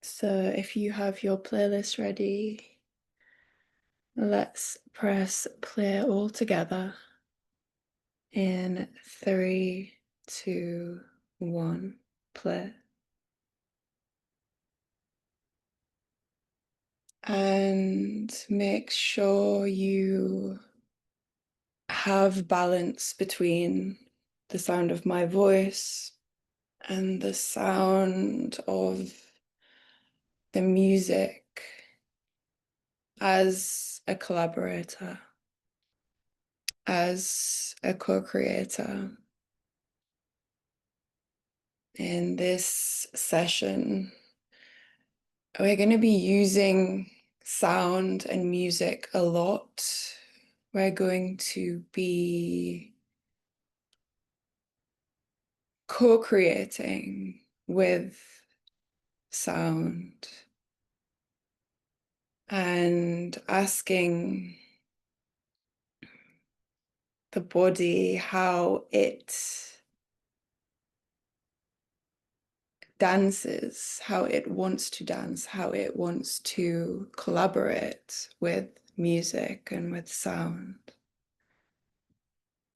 So if you have your playlist ready, let's press play all together in 3, 2, 1, play. And make sure you have balance between the sound of my voice and the sound of the music as a collaborator, as a co-creator. In this session, we're going to be using sound and music a lot. We're going to be co-creating with sound and asking the body how it dances, how it wants to dance, how it wants to collaborate with music and with sound.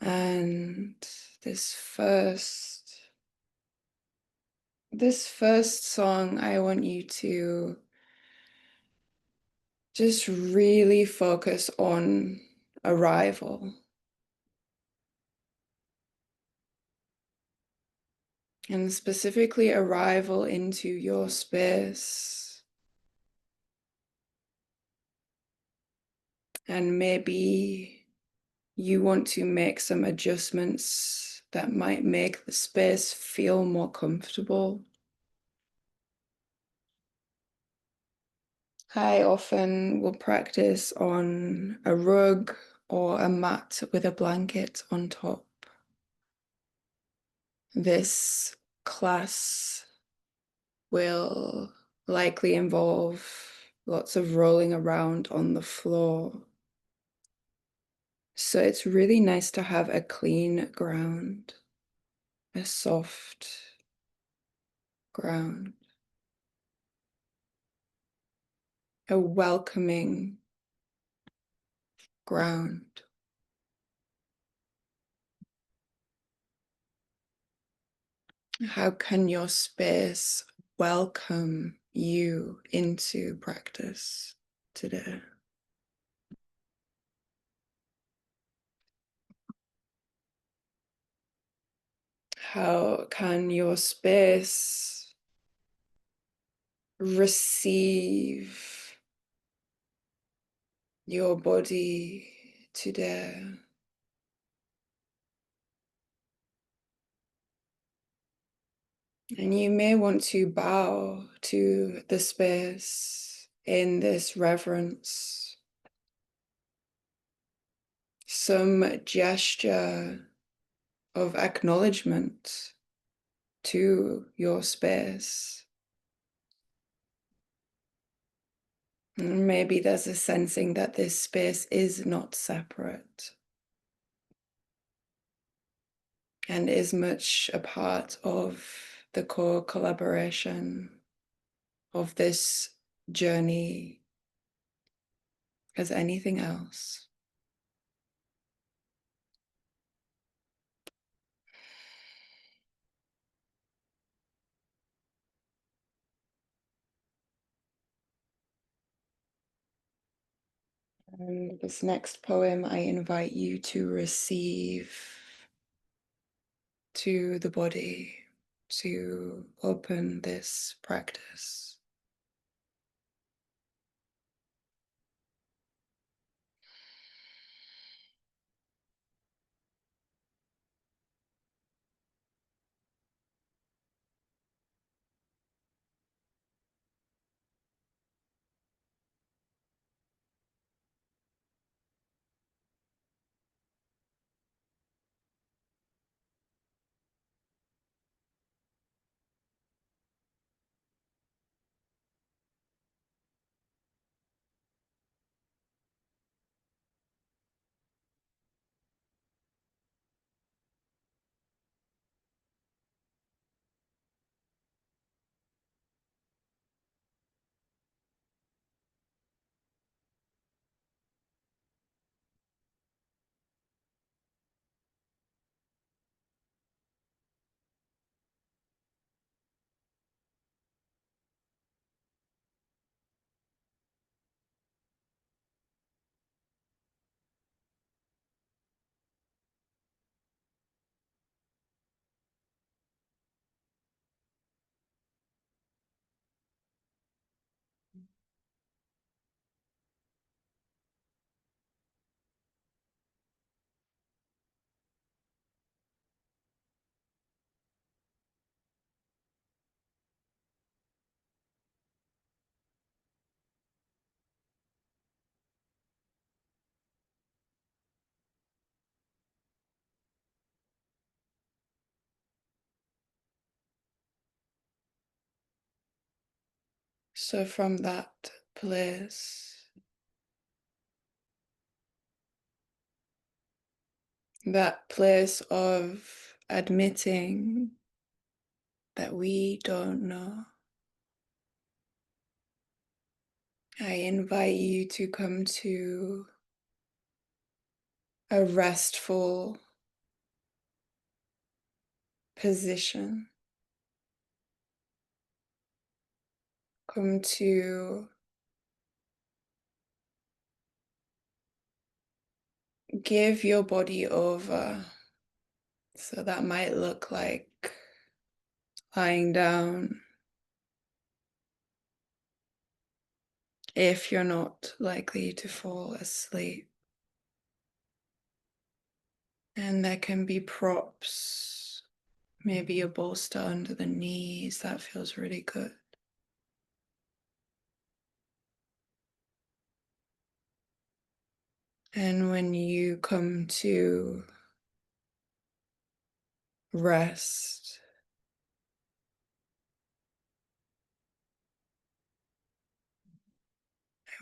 And this first song, I want you to just really focus on arrival. And specifically arrival into your space. And maybe you want to make some adjustments that might make the space feel more comfortable. I often will practice on a rug or a mat with a blanket on top. This class will likely involve lots of rolling around on the floor. So it's really nice to have a clean ground, a soft ground, a welcoming ground. How can your space welcome you into practice today? How can your space receive your body today? And you may want to bow to the space in this reverence. Some gesture of acknowledgement to your space. And maybe there's a sensing that this space is not separate and is much a part of the core collaboration of this journey as anything else. And this next poem, I invite you to receive to the body, to open this practice. So from that place, that place of admitting that we don't know, I invite you to come to a restful position. Come to give your body over. So that might look like lying down if you're not likely to fall asleep. And there can be props, maybe a bolster under the knees. That feels really good. And when you come to rest,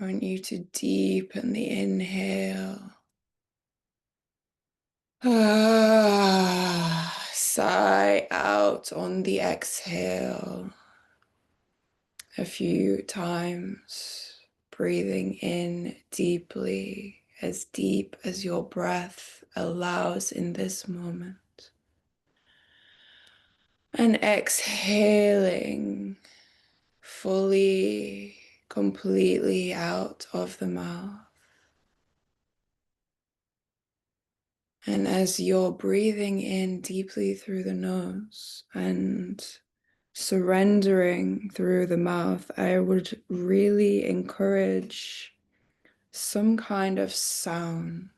I want you to deepen the inhale. Sigh out on the exhale a few times, breathing in deeply, as deep as your breath allows in this moment. And exhaling fully, completely out of the mouth. And as you're breathing in deeply through the nose and surrendering through the mouth, I would really encourage some kind of sound,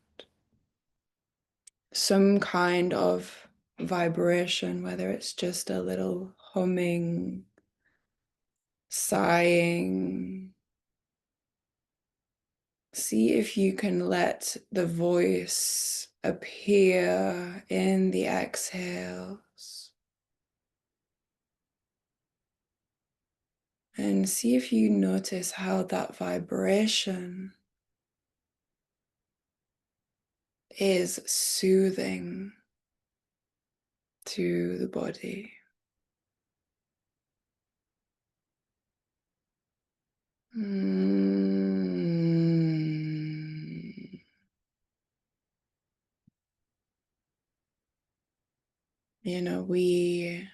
some kind of vibration, whether it's just a little humming, sighing. See if you can let the voice appear in the exhales. And see if you notice how that vibration is soothing to the body. You know, we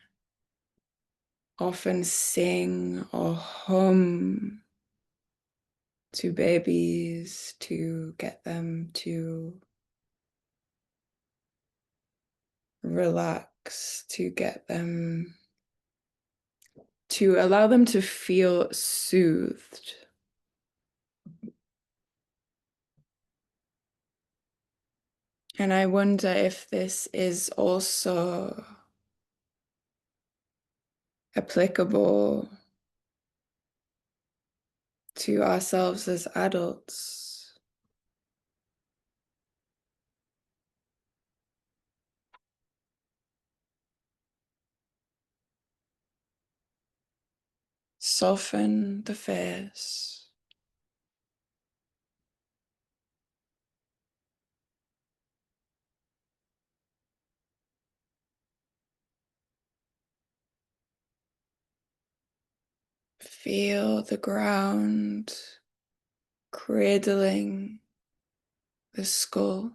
often sing or hum to babies to get them to relax, to get them to allow them to feel soothed. And I wonder if this is also applicable to ourselves as adults. Soften the face. Feel the ground cradling the skull.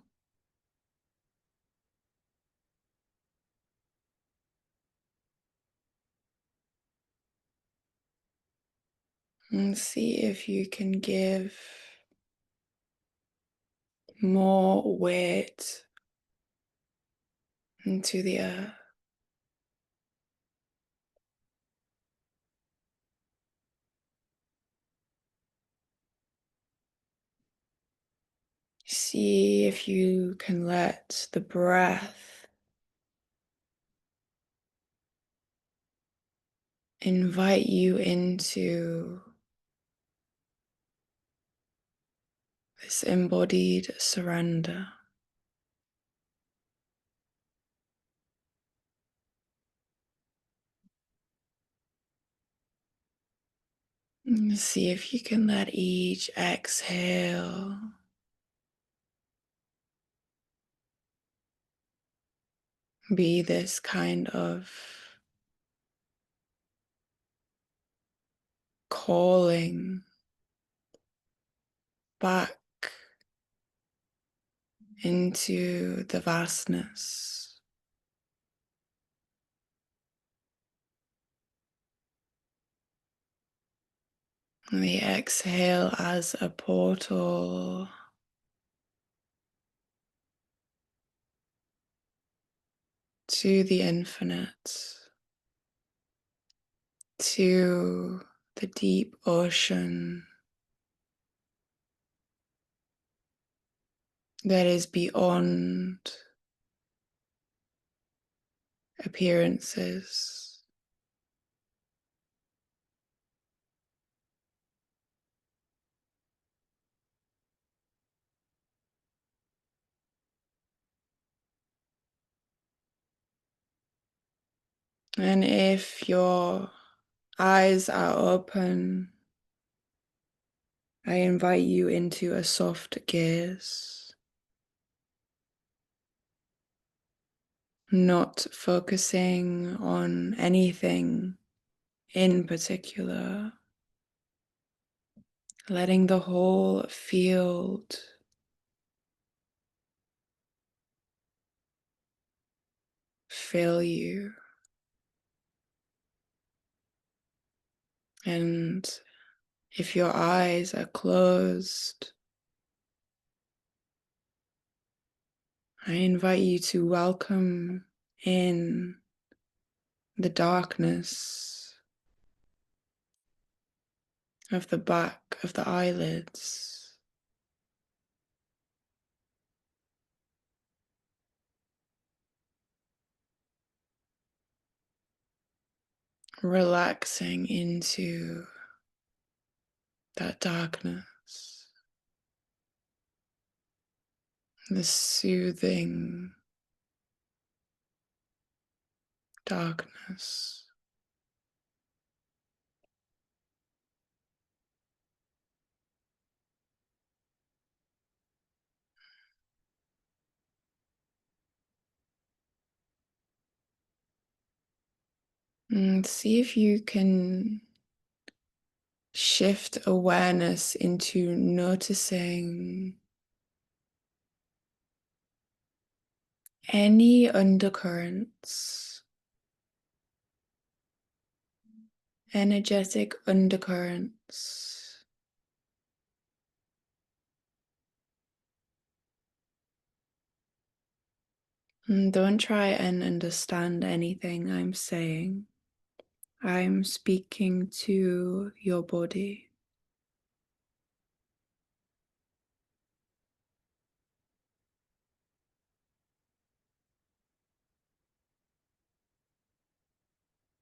And see if you can give more weight into the earth. See if you can let the breath invite you into this embodied surrender. See if you can let each exhale be this kind of calling back into the vastness. And the exhale as a portal to the infinite, to the deep ocean that is beyond appearances. And if your eyes are open, I invite you into a soft gaze, not focusing on anything in particular, letting the whole field fill you. And if your eyes are closed, I invite you to welcome in the darkness of the back of the eyelids. Relaxing into that darkness, the soothing darkness. And see if you can shift awareness into noticing any undercurrents, energetic undercurrents. And don't try and understand anything I'm saying. I'm speaking to your body.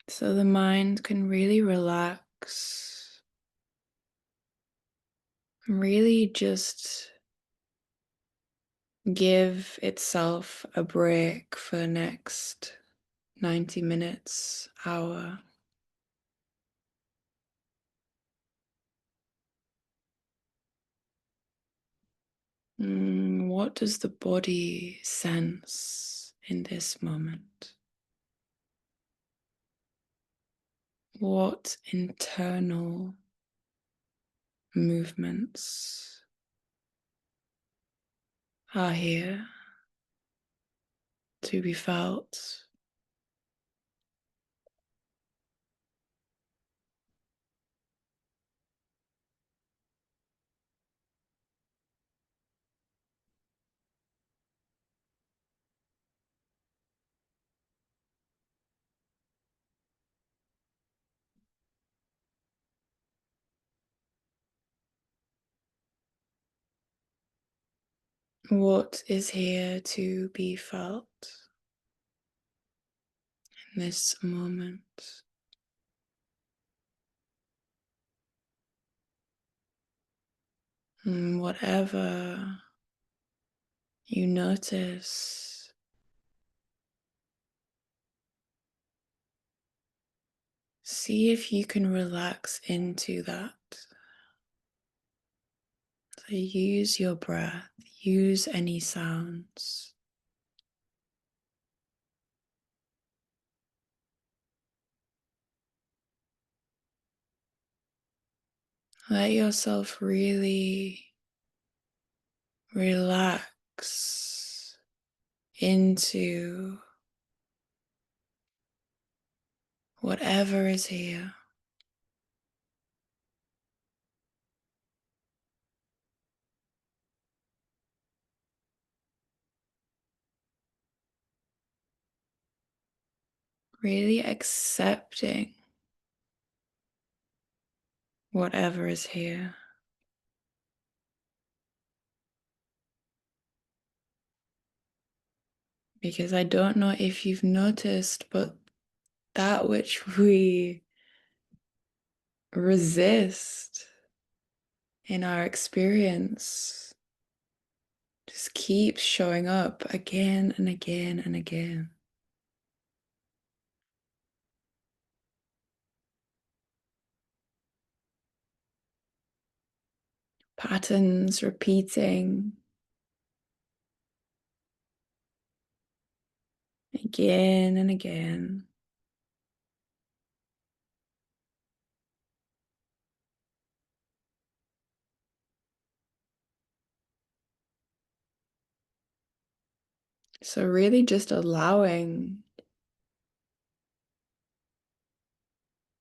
So the mind can really relax, really just give itself a break for the next 90 minutes, hour. What does the body sense in this moment? What internal movements are here to be felt? What is here to be felt in this moment? Whatever you notice, See if you can relax into that. So use your breath, use any sounds. Let yourself really relax into whatever is here. Really accepting whatever is here. Because I don't know if you've noticed, but that which we resist in our experience just keeps showing up again and again and again. Patterns repeating again and again. So really just allowing,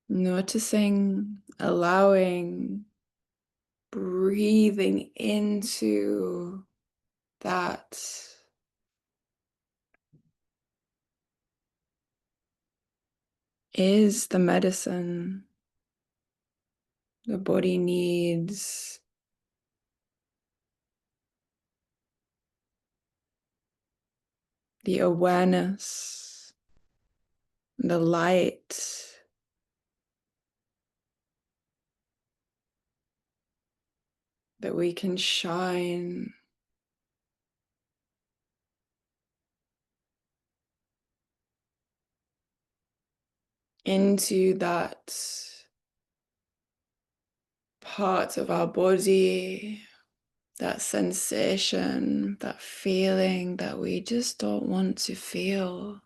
noticing, allowing, breathing into that is the medicine the body needs. The awareness, the light, that we can shine into that part of our body, that sensation, that feeling that we just don't want to feel,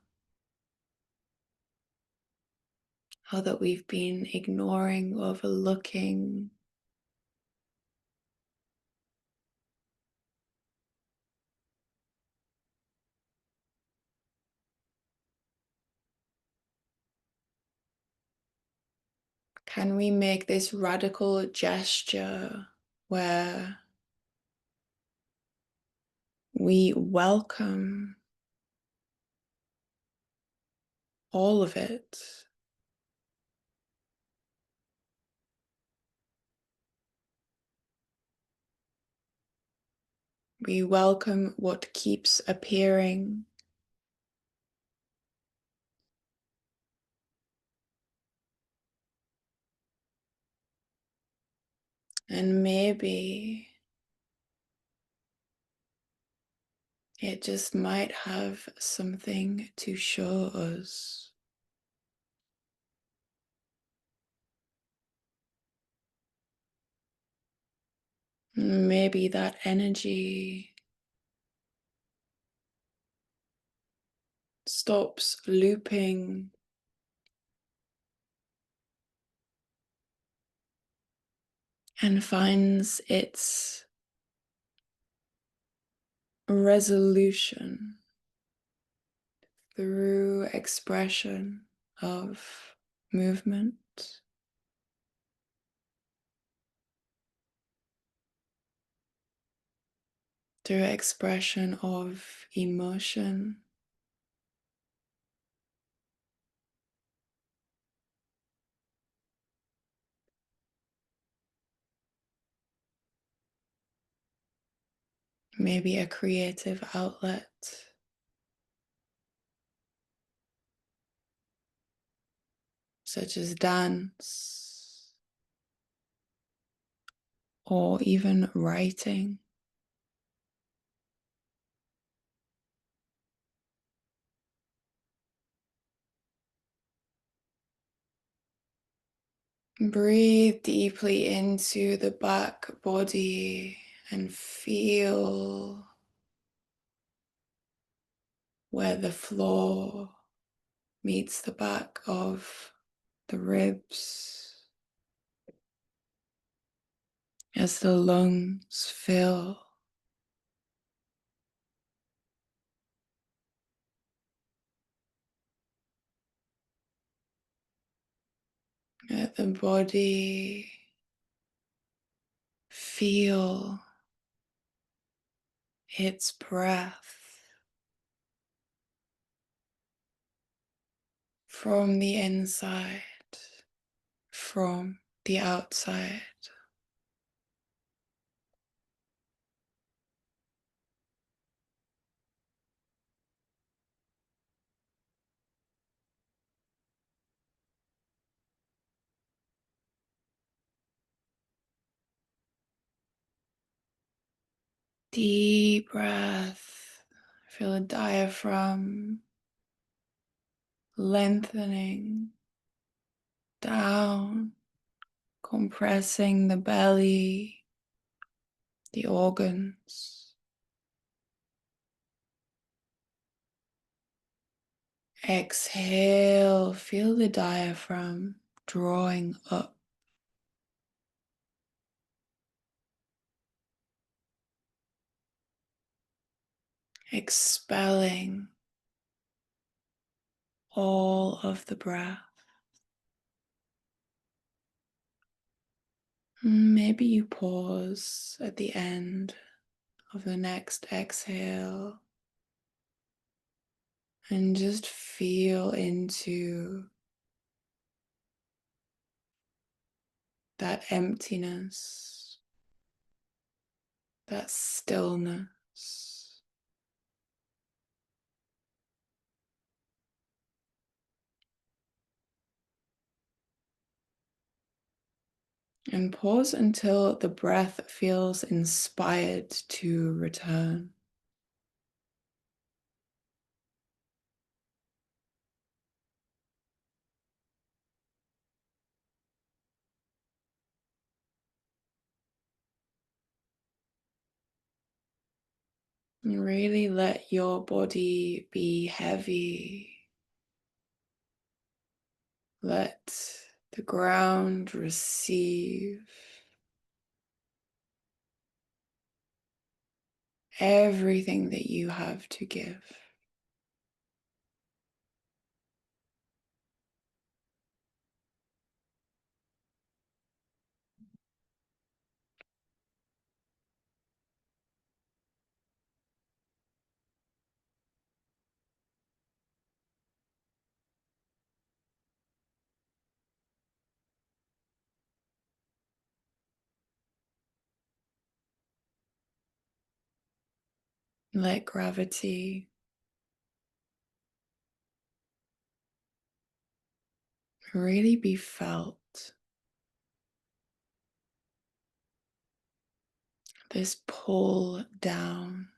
or that we've been ignoring, overlooking. Can we make this radical gesture where we welcome all of it? We welcome what keeps appearing. And maybe it just might have something to show us. Maybe that energy stops looping and finds its resolution through expression of movement, through expression of emotion. Maybe a creative outlet, such as dance or even writing. Breathe deeply into the back body and feel where the floor meets the back of the ribs as the lungs fill. Let the body feel its breath from the inside, from the outside. Deep breath. Feel the diaphragm lengthening down, compressing the belly, the organs. Exhale, feel the diaphragm drawing up. Expelling all of the breath. Maybe you pause at the end of the next exhale and just feel into that emptiness, that stillness. And pause until the breath feels inspired to return. And really let your body be heavy. Let the ground receive everything that you have to give. Let gravity really be felt. This pull down.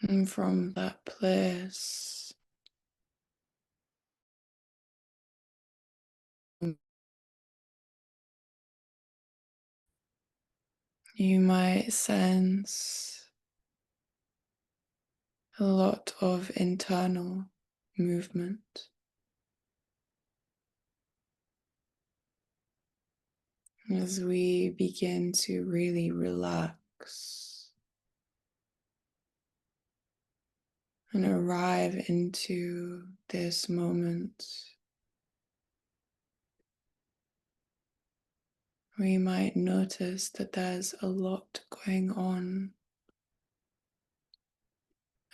And from that place, you might sense a lot of internal movement as we begin to really relax and arrive into this moment. We might notice that there's a lot going on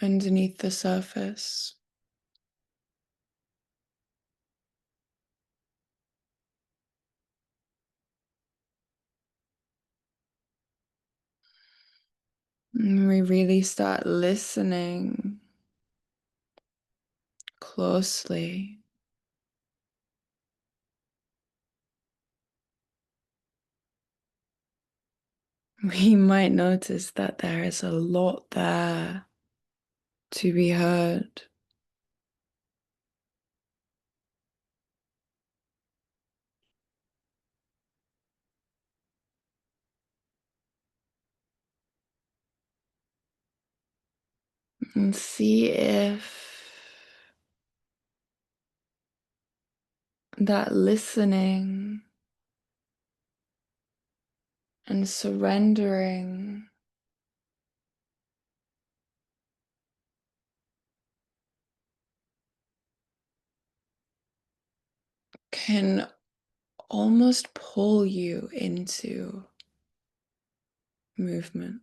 underneath the surface. And we really start listening closely. we might notice that there is a lot there to be heard. And see if that listening and surrendering can almost pull you into movement.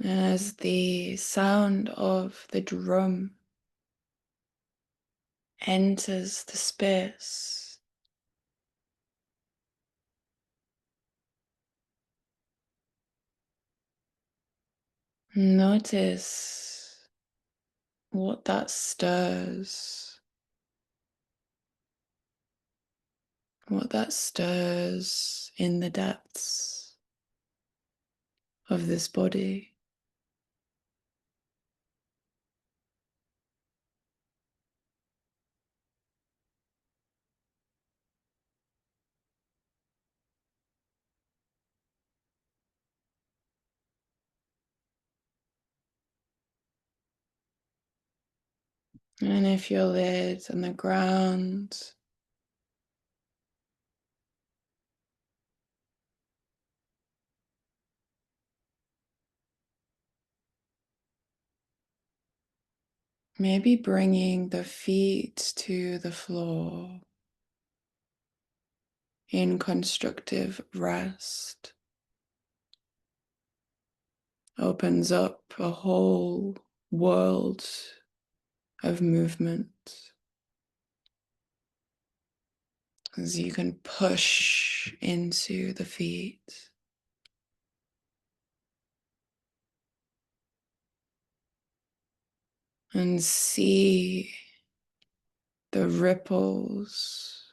As the sound of the drum enters the space, notice what that stirs, in the depths of this body. And if your lid's on the ground, maybe bringing the feet to the floor in constructive rest opens up a whole world of movement as you can push into the feet. And see the ripples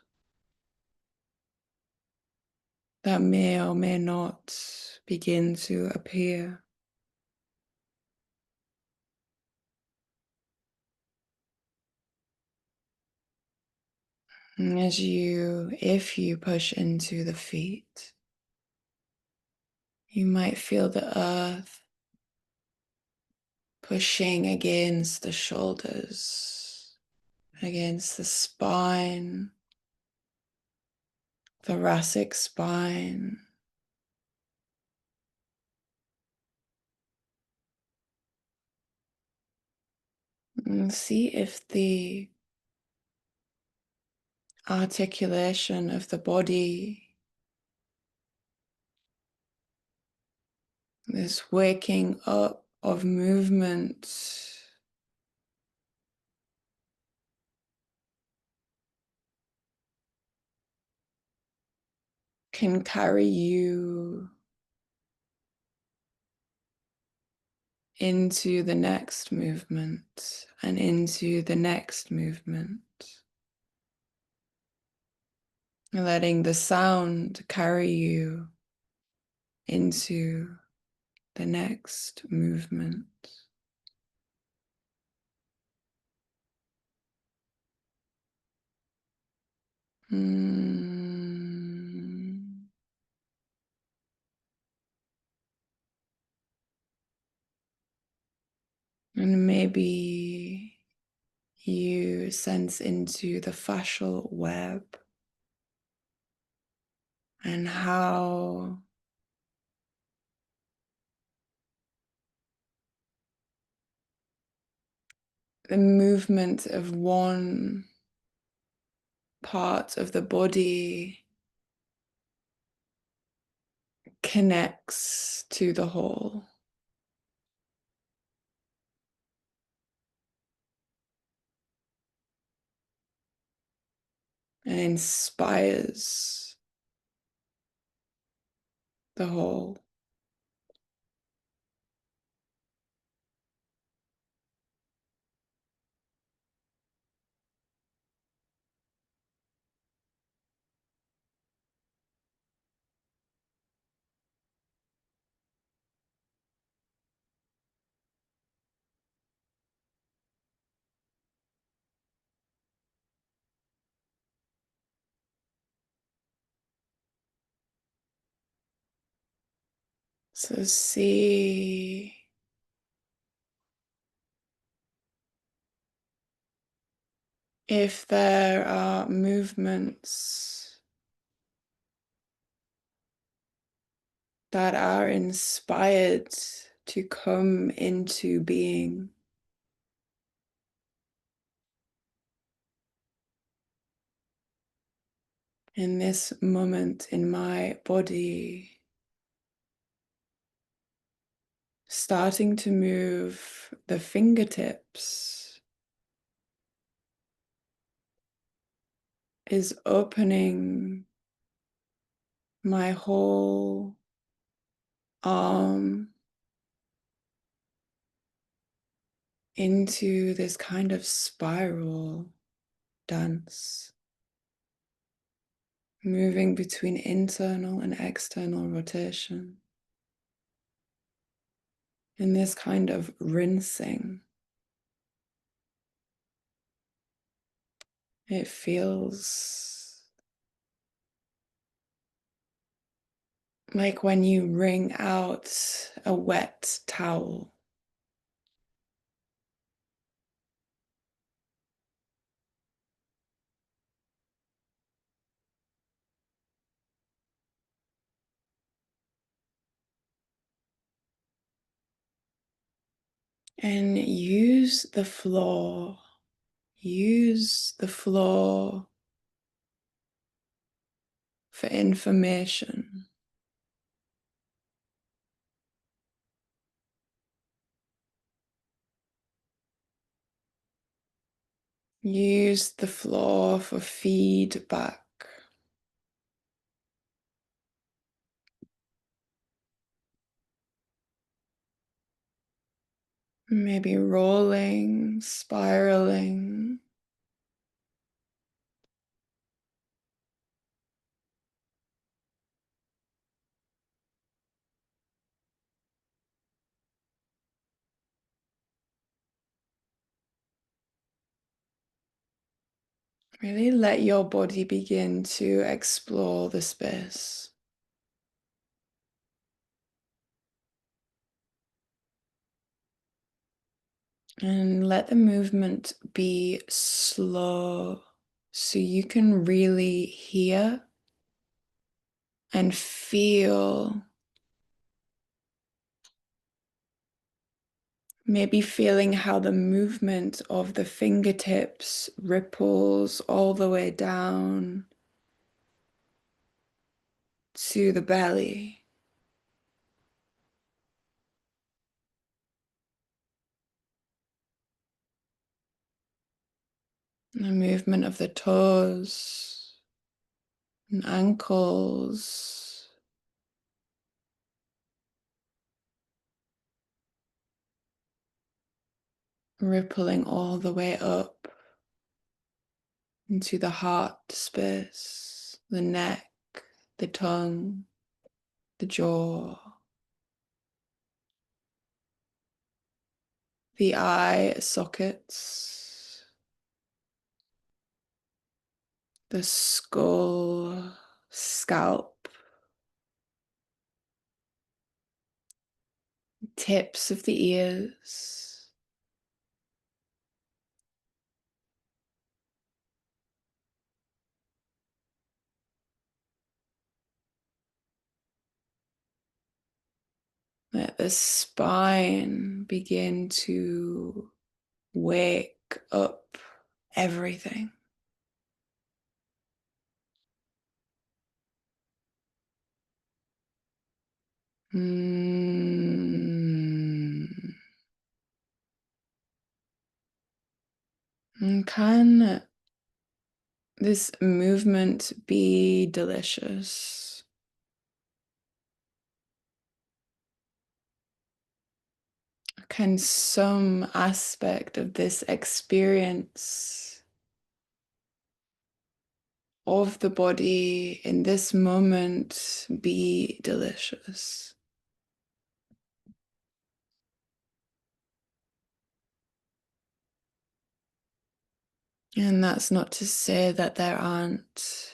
that may or may not begin to appear. And if you push into the feet, you might feel the earth pushing against the shoulders, against the spine, thoracic spine. And see if the articulation of the body, this waking up of movement, can carry you into the next movement and into the next movement. Letting the sound carry you into the next movement. Mm. And maybe you sense into the fascial web and how the movement of one part of the body connects to the whole and inspires the whole. So see if there are movements that are inspired to come into being. In this moment in my body, starting to move the fingertips is opening my whole arm into this kind of spiral dance, moving between internal and external rotation. In this kind of rinsing, it feels like when you wring out a wet towel. And use the floor. Use the floor for information. Use the floor for feedback. Maybe rolling, spiraling. Really let your body begin to explore the space. And let the movement be slow so you can really hear and feel, maybe feeling how the movement of the fingertips ripples all the way down to the belly. The movement of the toes and ankles. Rippling all the way up into the heart space, the neck, the tongue, the jaw, the eye sockets, the skull, scalp, tips of the ears. Let the spine begin to wake up everything. And can this movement be delicious? Can some aspect of this experience of the body in this moment be delicious? And that's not to say that there aren't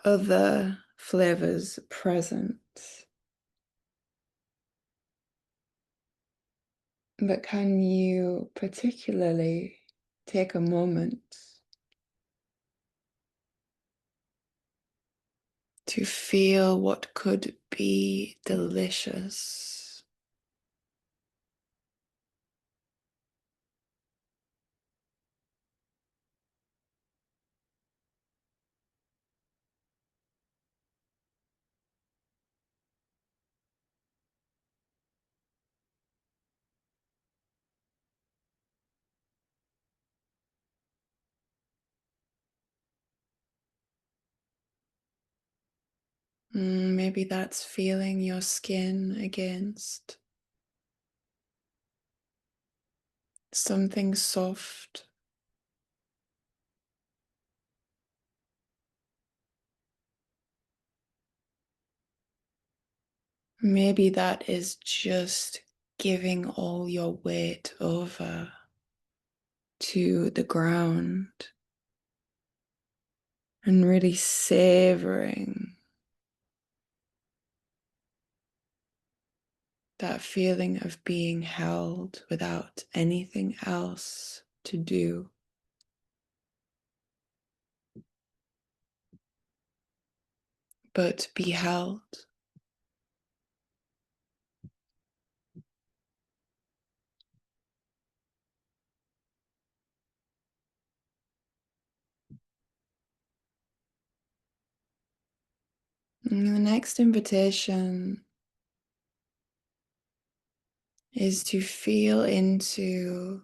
other flavors present. But can you particularly take a moment to feel what could be delicious? Maybe that's feeling your skin against something soft. Maybe that is just giving all your weight over to the ground and really savoring that feeling of being held without anything else to do. But be held. And the next invitation is to feel into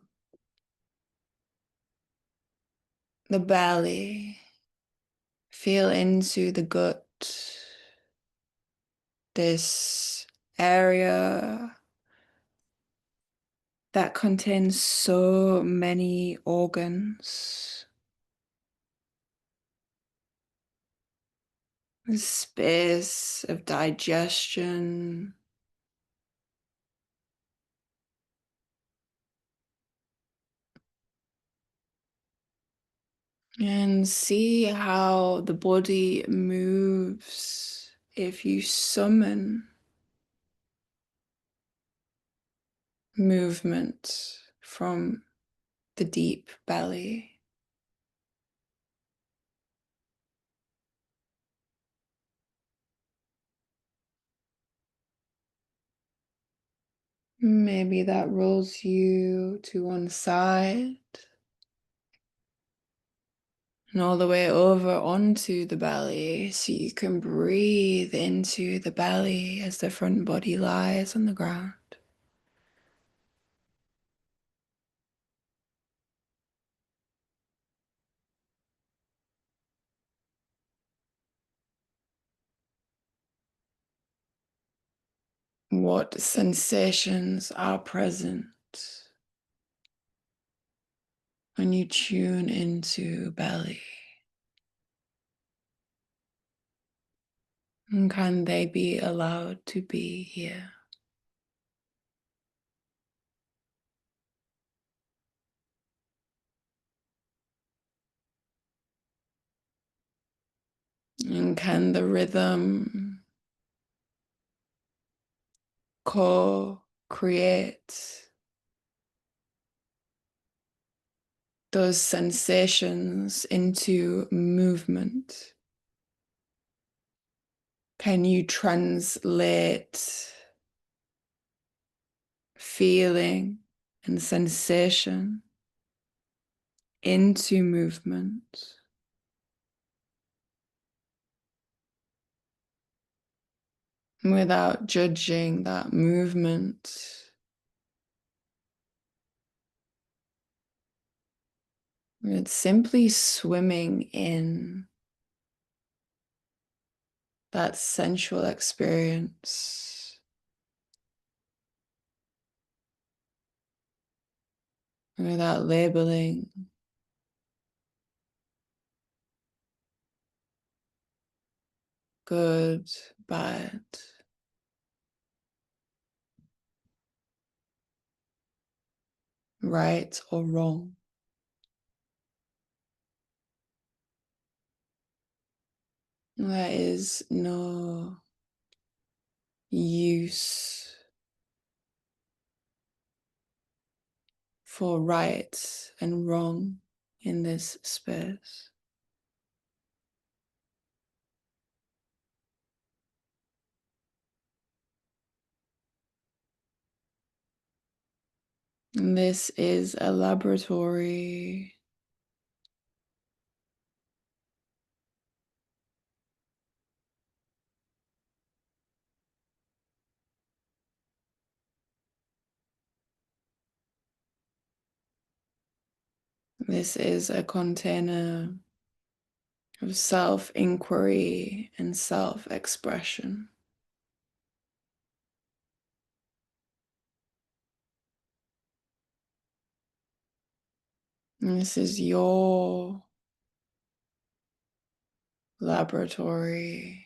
the belly, feel into the gut, this area that contains so many organs, a space of digestion, and see how the body moves if you summon movement from the deep belly. Maybe that rolls you to one side and all the way over onto the belly so you can breathe into the belly as the front body lies on the ground. What sensations are present when you tune into belly? And can they be allowed to be here? And can the rhythm co-create those sensations into movement? Can you translate feeling and sensation into movement without judging that movement? It's simply swimming in that sensual experience without labeling, good, bad, right or wrong. There is no use for right and wrong in this space. And this is a laboratory. This is a container of self-inquiry and self-expression. And this is your laboratory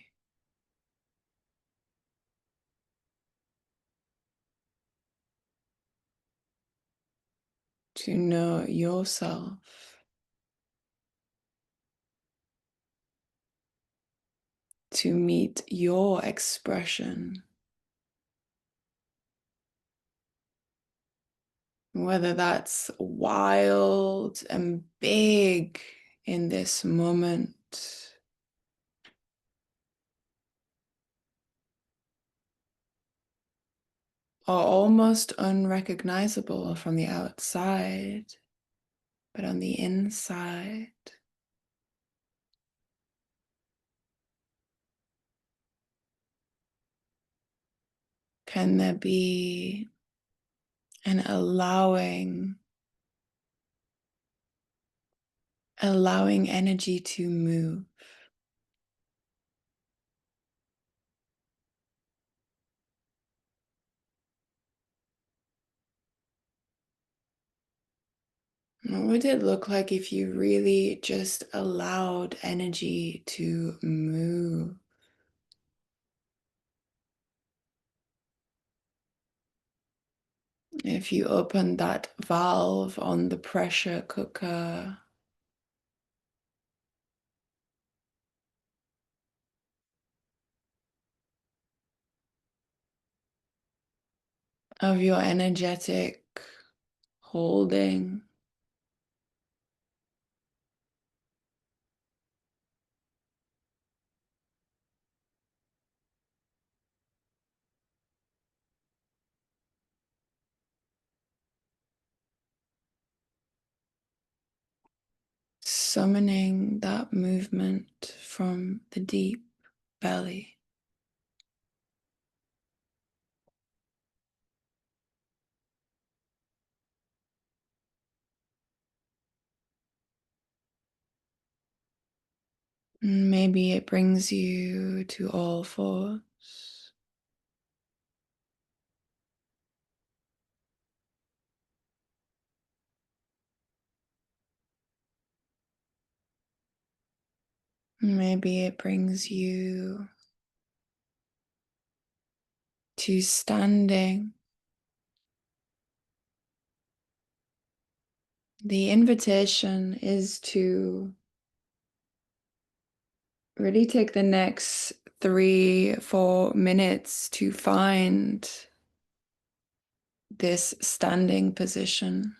to know yourself, to meet your expression, whether that's wild and big in this moment, or almost unrecognizable from the outside, but on the inside. Can there be an allowing energy to move? What would it look like if you really just allowed energy to move? If you opened that valve on the pressure cooker, of your energetic holding, summoning that movement from the deep belly. Maybe it brings you to all fours. Maybe it brings you to standing. The invitation is to really take the next 3-4 minutes to find this standing position.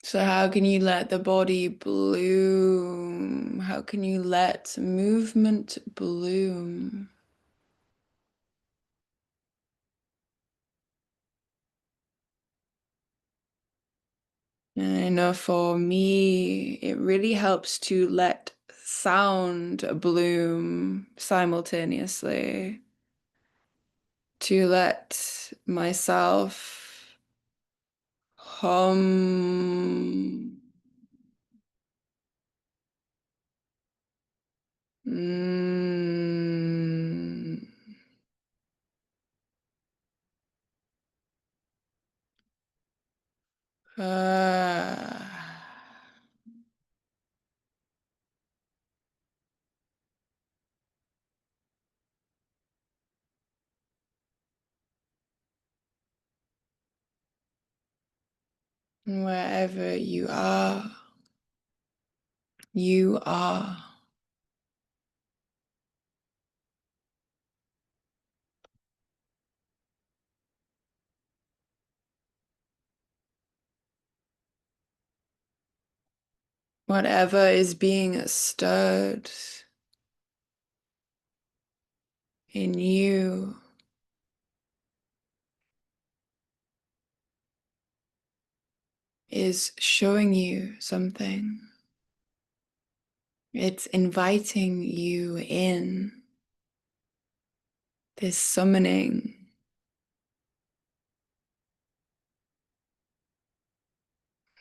So how can you let the body bloom? How can you let movement bloom? And I know for me, it really helps to let sound bloom simultaneously, to let myself hum. Mm. Ah. Wherever you are Whatever is being stirred in you is showing you something. It's inviting you in, this summoning.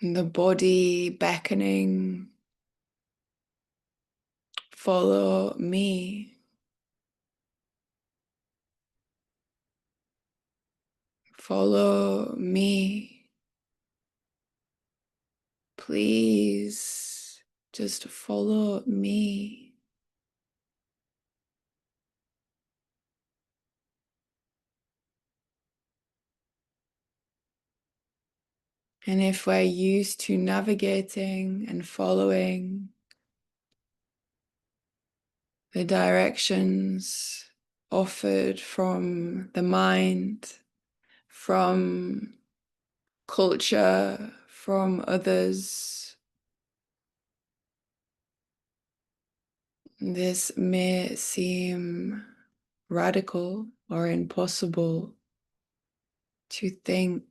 The body beckoning, follow me, follow me. Please just follow me. And if we're used to navigating and following the directions offered from the mind, from culture, from others, this may seem radical or impossible to think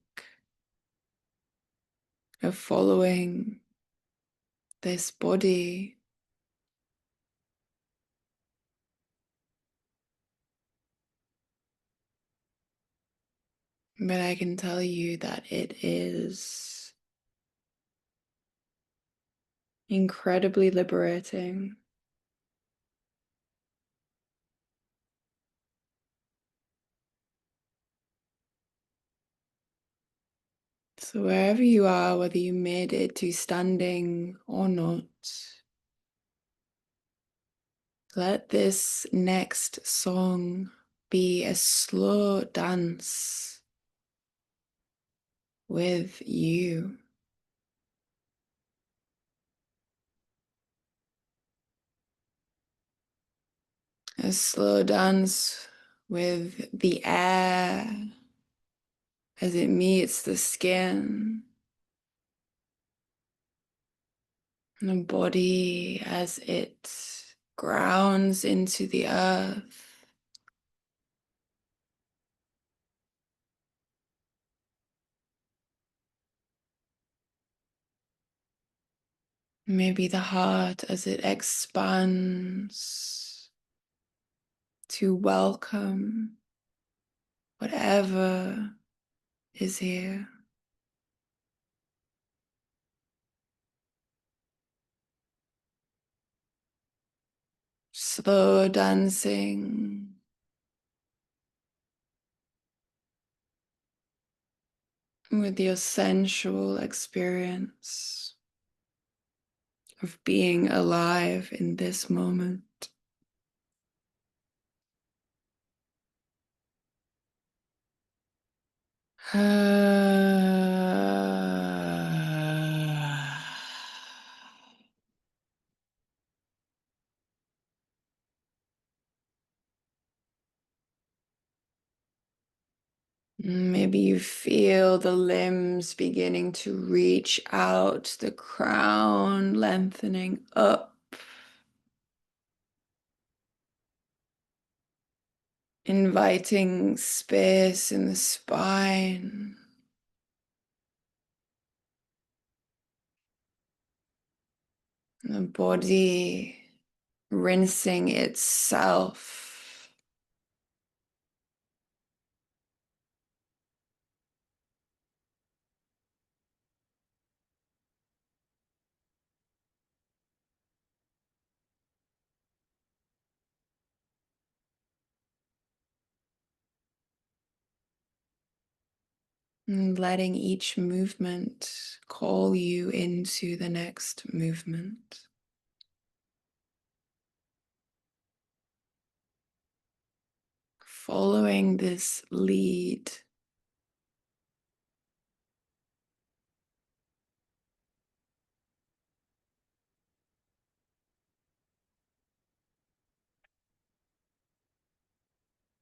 of following this body. But I can tell you that it is incredibly liberating. So wherever you are, whether you made it to standing or not, let this next song be a slow dance with you. A slow dance with the air as it meets the skin, and the body as it grounds into the earth. Maybe the heart as it expands to welcome whatever is here. Slow dancing with your sensual experience of being alive in this moment. Maybe you feel the limbs beginning to reach out, the crown lengthening up, inviting space in the spine. The body rinsing itself. And letting each movement call you into the next movement. Following this lead.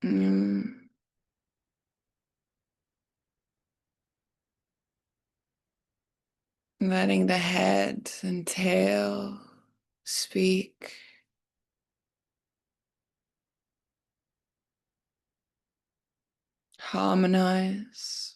Mm. letting the head and tail speak. Harmonize.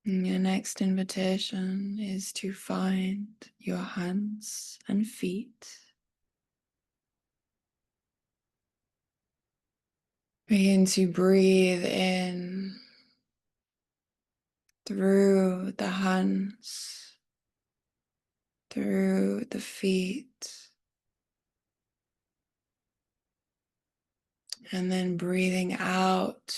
And your next invitation is to find your hands and feet. Begin to breathe in through the hands, through the feet, and then breathing out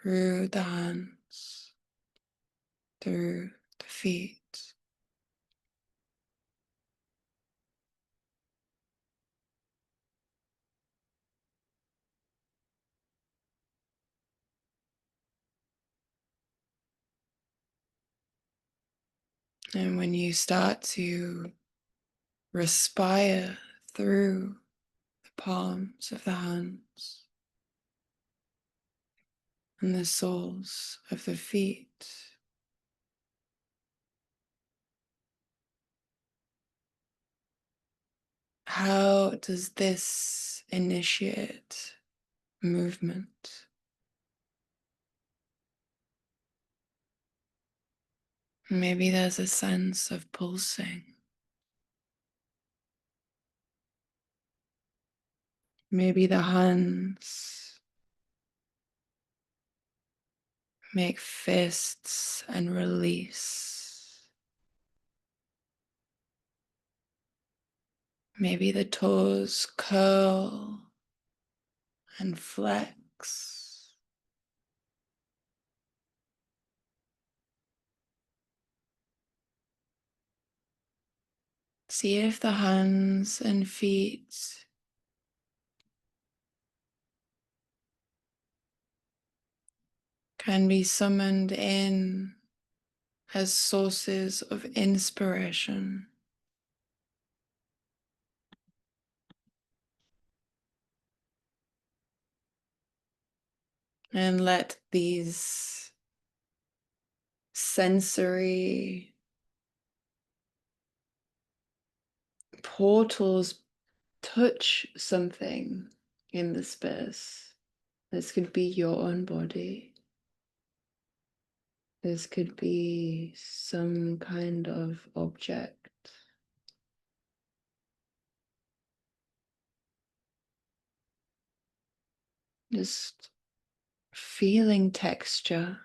through the hands, through the feet. And when you start to respire through the palms of the hands and the soles of the feet, how does this initiate movement? Maybe there's a sense of pulsing. Maybe the hands make fists and release. Maybe the toes curl and flex. See if the hands and feet can be summoned in as sources of inspiration. And let these sensory portals touch something in the space. This could be your own body. This could be some kind of object. Just feeling texture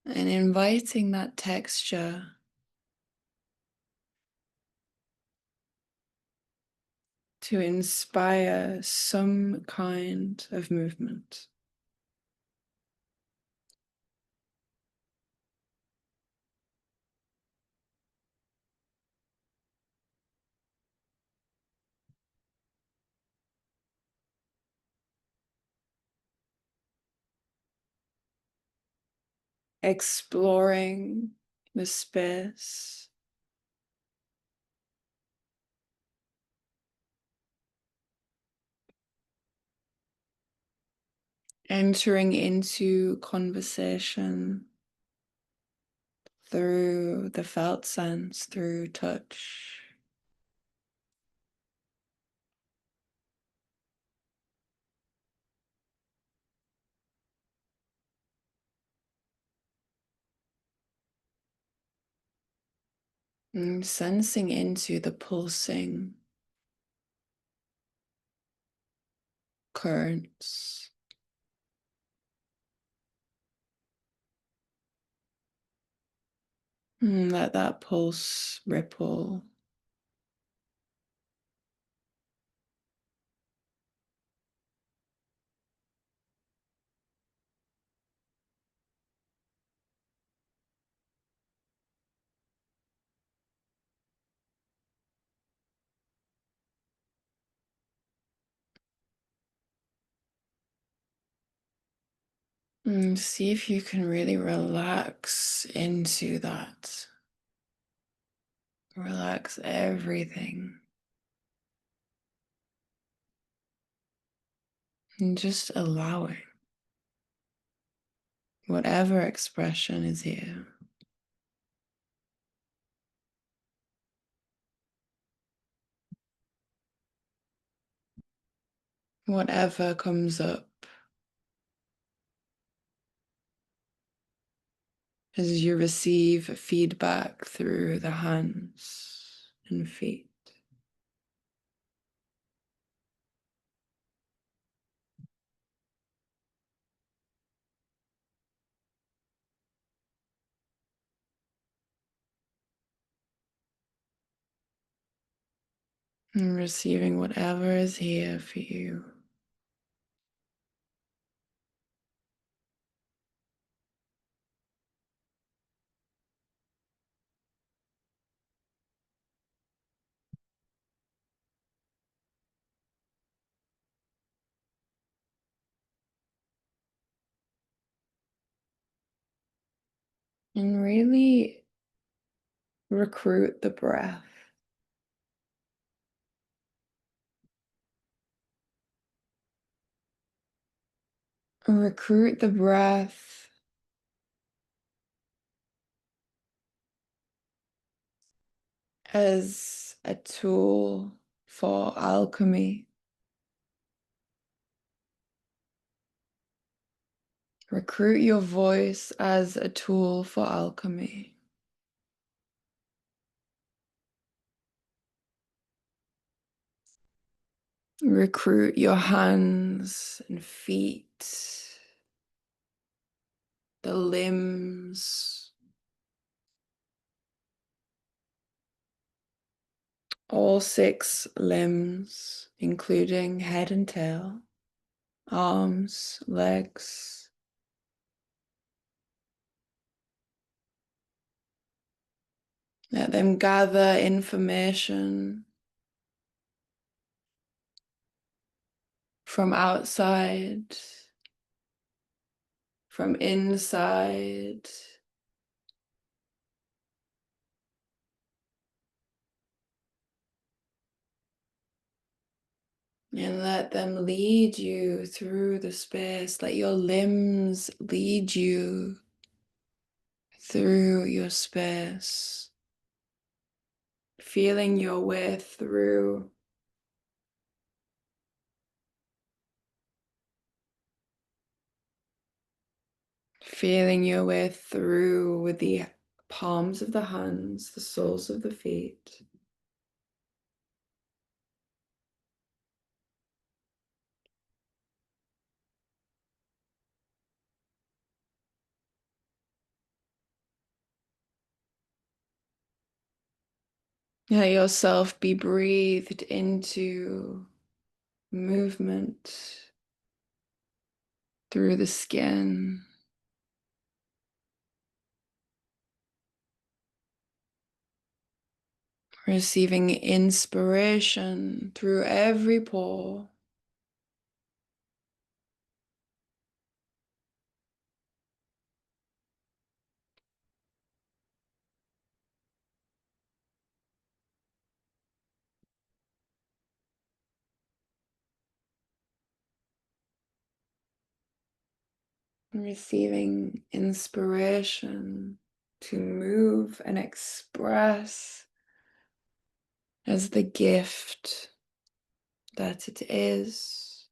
and inviting that texture to inspire some kind of movement. Exploring the space, entering into conversation through the felt sense, through touch. And sensing into the pulsing currents. And let that pulse ripple. And see if you can really relax into that. Relax everything. And just allowing whatever expression is here. Whatever comes up as you receive feedback through the hands and feet. And receiving whatever is here for you. And really recruit the breath. Recruit the breath as a tool for alchemy. Recruit your voice as a tool for alchemy. Recruit your hands and feet, the limbs, all 6 limbs, including head and tail, arms, legs. Let them gather information from outside, from inside. And let them lead you through the space. Let your limbs lead you through your space. Feeling your way through. Feeling your way through with the palms of the hands, the soles of the feet. Let yourself be breathed into movement through the skin. Receiving inspiration through every pore. Receiving inspiration to move and express as the gift that it is.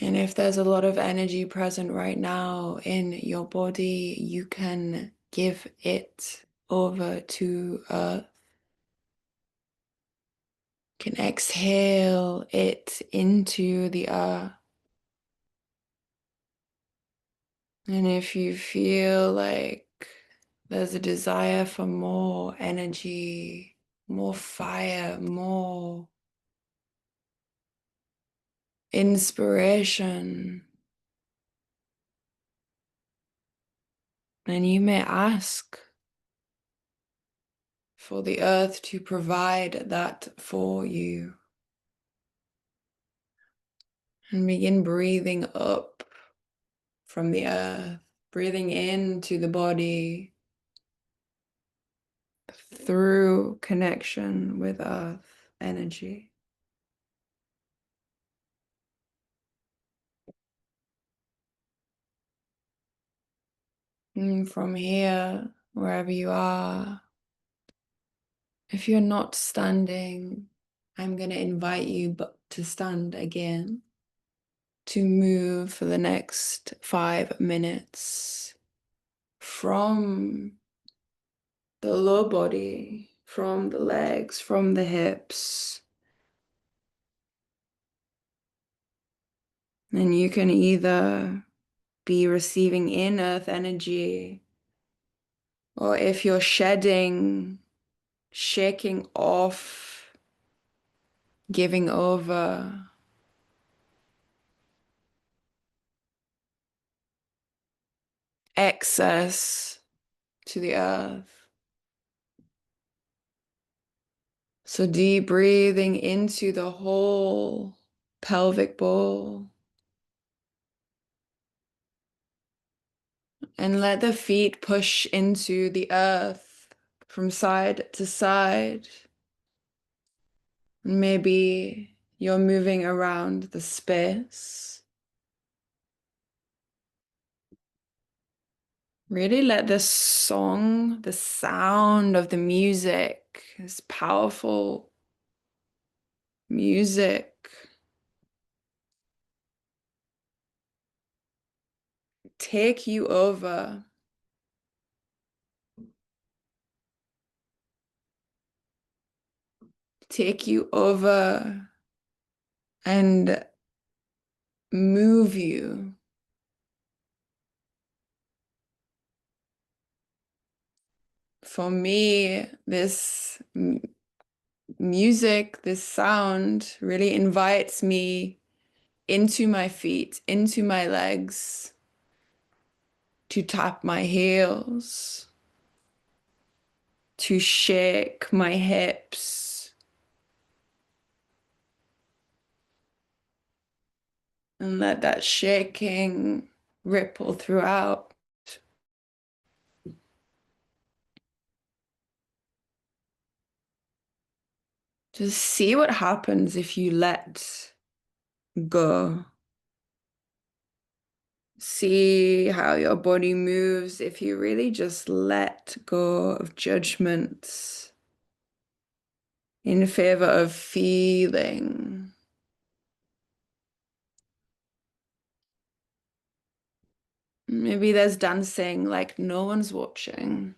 And if there's a lot of energy present right now in your body, you can give it over to earth. You can exhale it into the earth. And if you feel like there's a desire for more energy, more fire, more inspiration, then you may ask for the earth to provide that for you. And begin breathing up from the earth, breathing into the body through connection with earth energy. And from here, wherever you are, if you're not standing, I'm going to invite you to stand again, to move for the next 5 minutes from the low body, from the legs, from the hips. And you can either be receiving in earth energy, or if you're shedding, shaking off, giving over, excess to the earth. So deep breathing into the whole pelvic bowl. And let the feet push into the earth from side to side. Maybe you're moving around the space. Really let the song, the sound of the music, this powerful music, take you over. Take you over and move you. For me, this music, this sound really invites me into my feet, into my legs, to tap my heels, to shake my hips, and let that shaking ripple throughout. Just see what happens if you let go. See how your body moves if you really just let go of judgments in favor of feeling. Maybe there's dancing like no one's watching.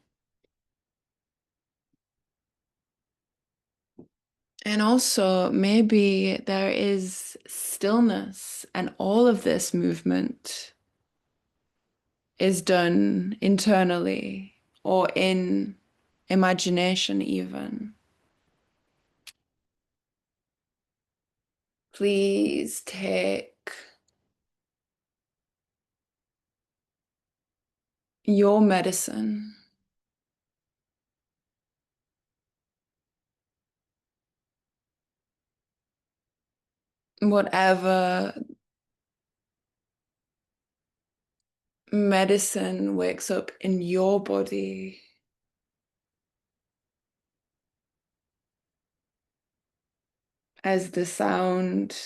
And also, maybe there is stillness, and all of this movement is done internally or in imagination, even. Please take your medicine, whatever medicine wakes up in your body. As the sound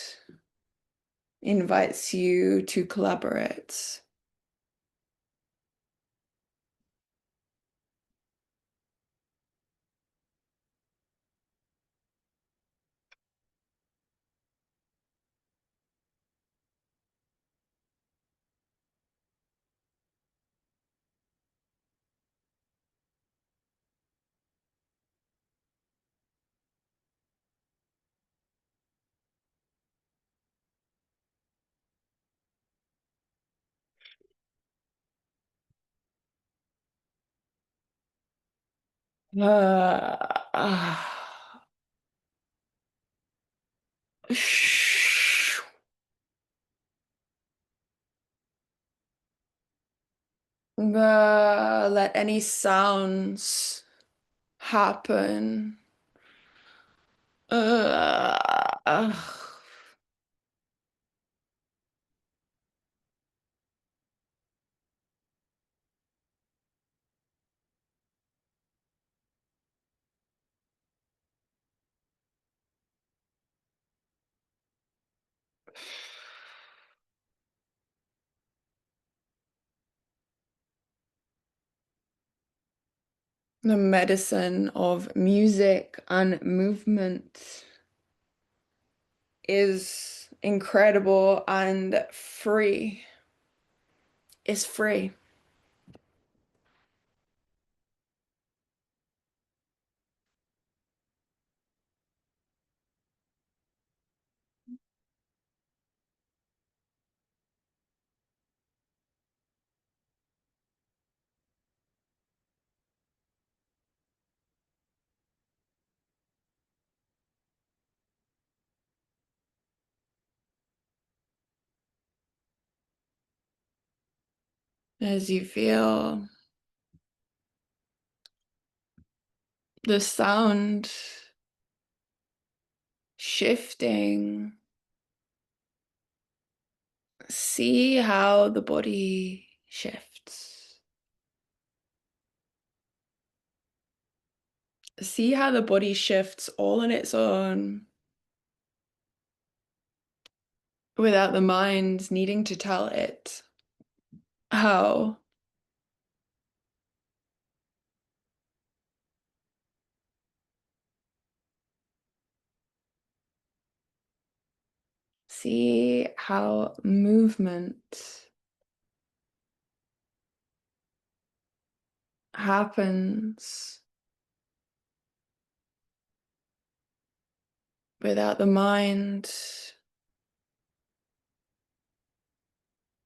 invites you to collaborate. Ah. Shh. Let any sounds happen. Ugh. The medicine of music and movement is incredible and free. It's free. As you feel the sound shifting, see how the body shifts. See how the body shifts all on its own without the mind needing to tell it how. See how movement happens without the mind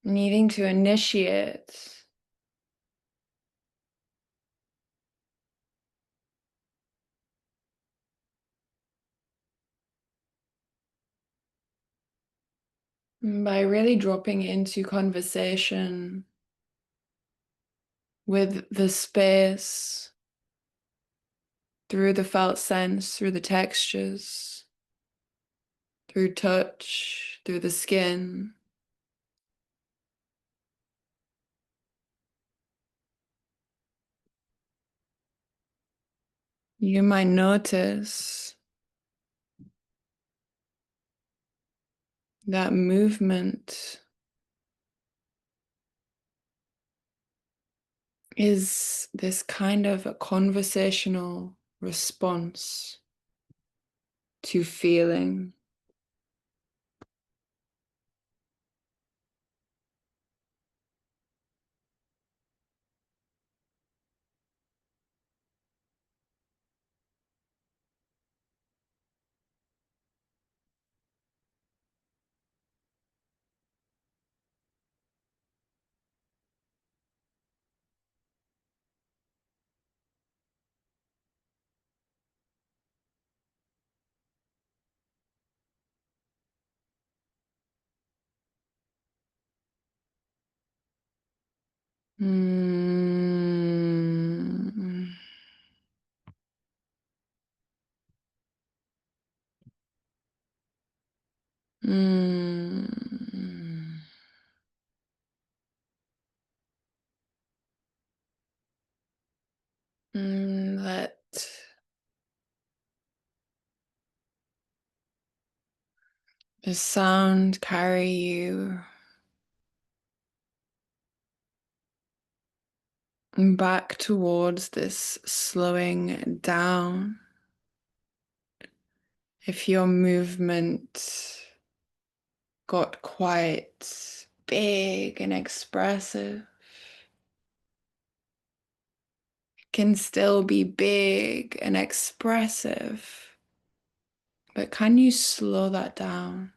needing to initiate. By really dropping into conversation with the space through the felt sense, through the textures, through touch, through the skin. You might notice that movement is this kind of a conversational response to feeling. Mm. Mm. Let the sound carry you back towards this slowing down. If your movement got quite big and expressive, it can still be big and expressive, but can you slow that down?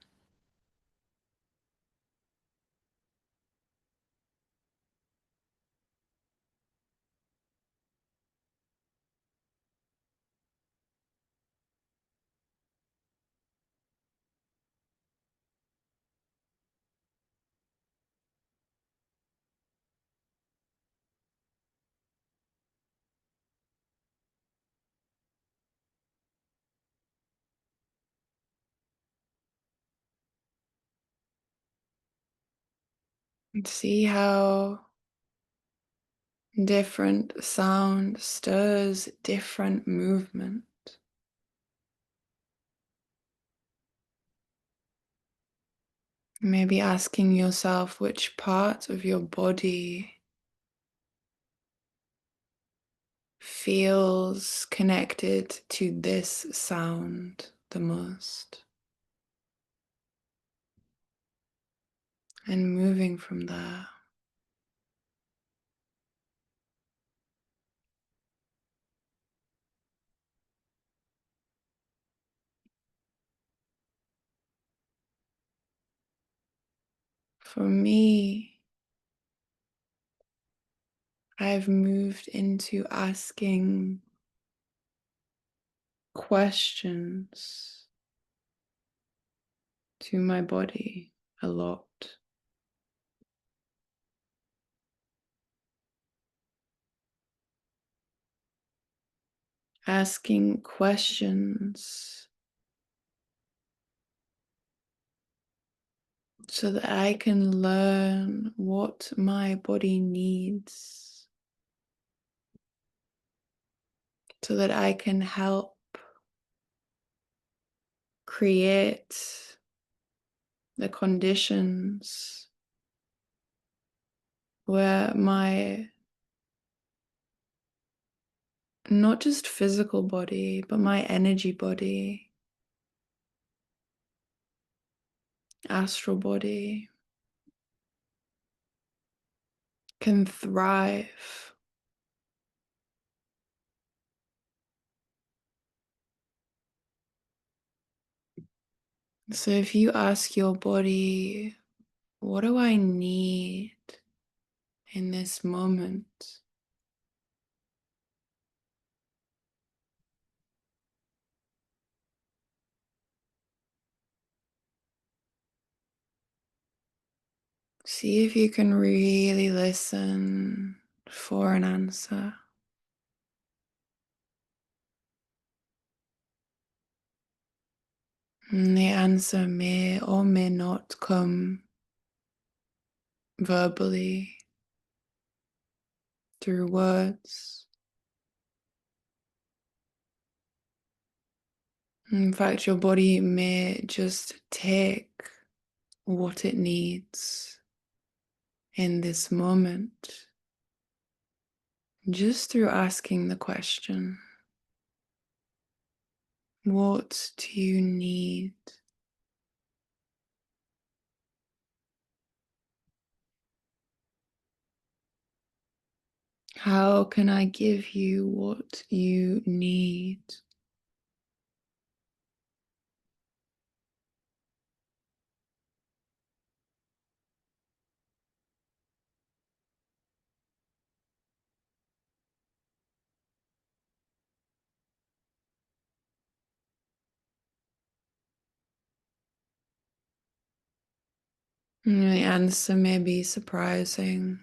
And see how different sound stirs different movement. Maybe asking yourself which part of your body feels connected to this sound the most, and moving from there. For me, I've moved into asking questions to my body a lot. Asking questions so that I can learn what my body needs, so that I can help create the conditions where my not just physical body, but my energy body, astral body can thrive. So if you ask your body, what do I need in this moment? See if you can really listen for an answer. And the answer may or may not come verbally through words. In fact, your body may just take what it needs in this moment just through asking the question, what do you need? How can I give you what you need? And the answer may be surprising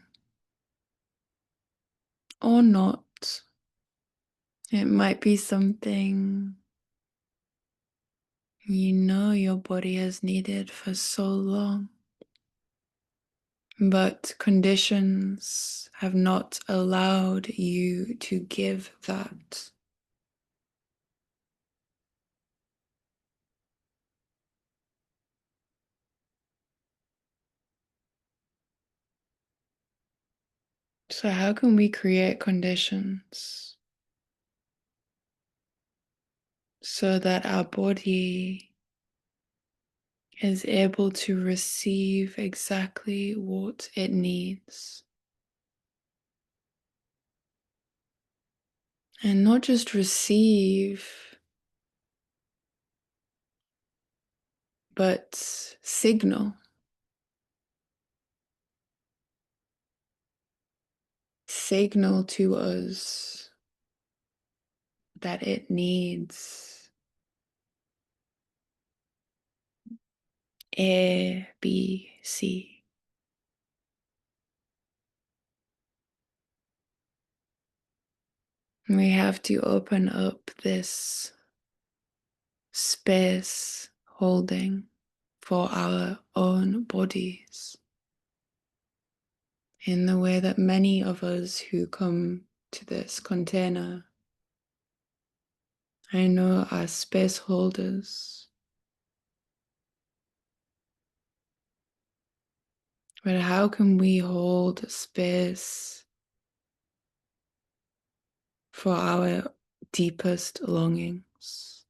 or not. It might be something you know your body has needed for so long, but conditions have not allowed you to give that. So how can we create conditions so that our body is able to receive exactly what it needs? And not just receive, but signal. Signal to us that it needs A, B, C. We have to open up this space holding for our own bodies. in the way that many of us who come to this container, I know, are space holders. But how can we hold space for our deepest longings?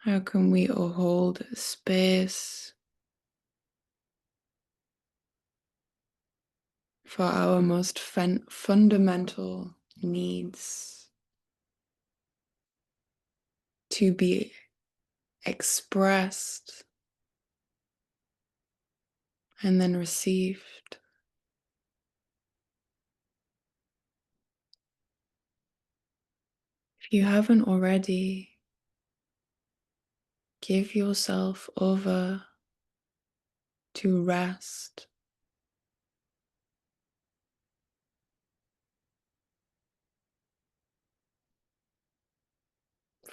How can we hold space for our most fundamental needs to be expressed and then received? If you haven't already, give yourself over to rest.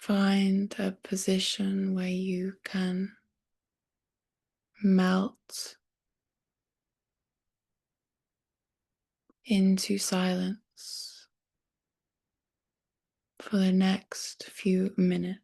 Find a position where you can melt into silence for the next few minutes.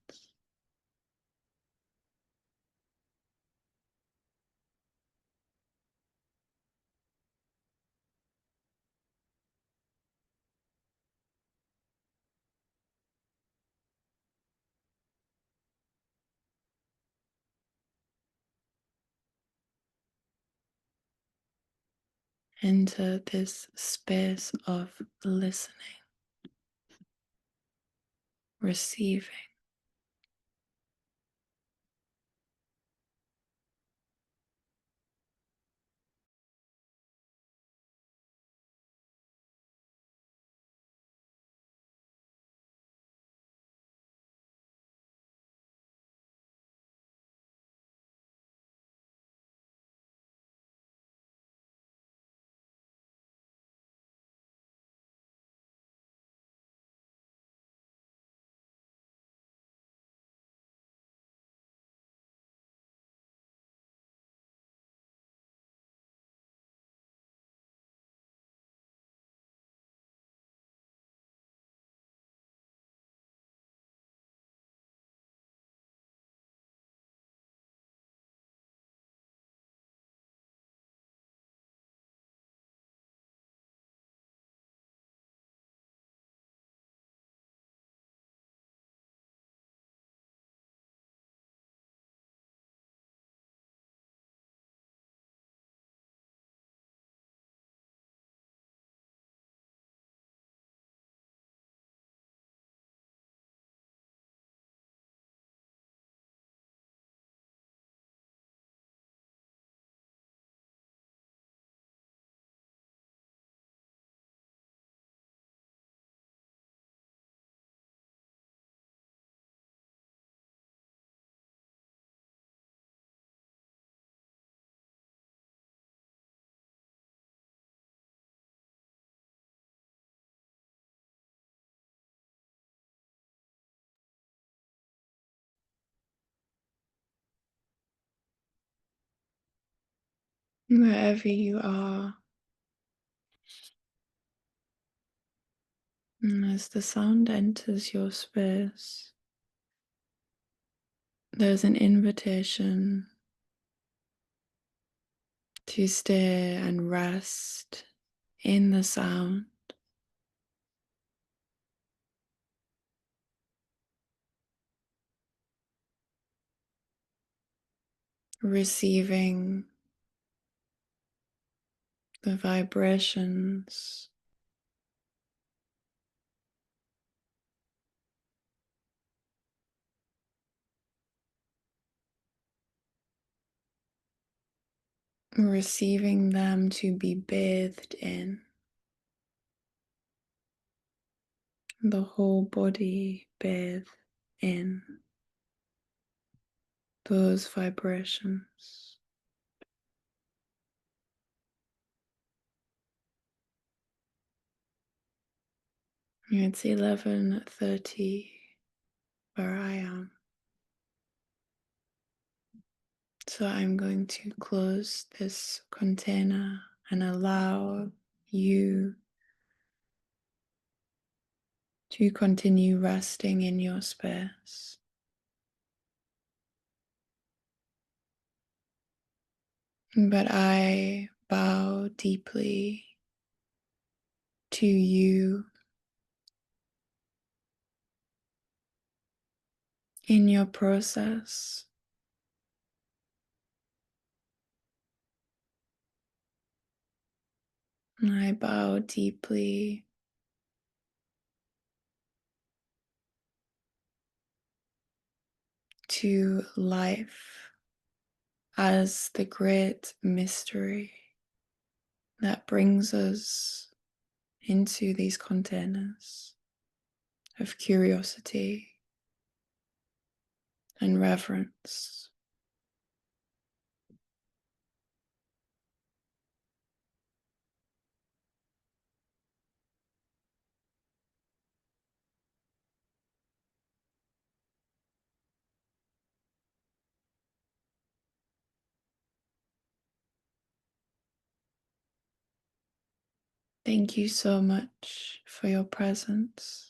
Enter this space of listening, receiving. Wherever you are, and as the sound enters your space, there's an invitation to stay and rest in the sound, receiving the vibrations, receiving them to be bathed in, the whole body bathed in those vibrations. It's 11:30 where I am. So I'm going to close this container and allow you to continue resting in your space. But I bow deeply to you in your process. I bow deeply to life as the great mystery that brings us into these containers of curiosity and reverence. Thank you so much for your presence.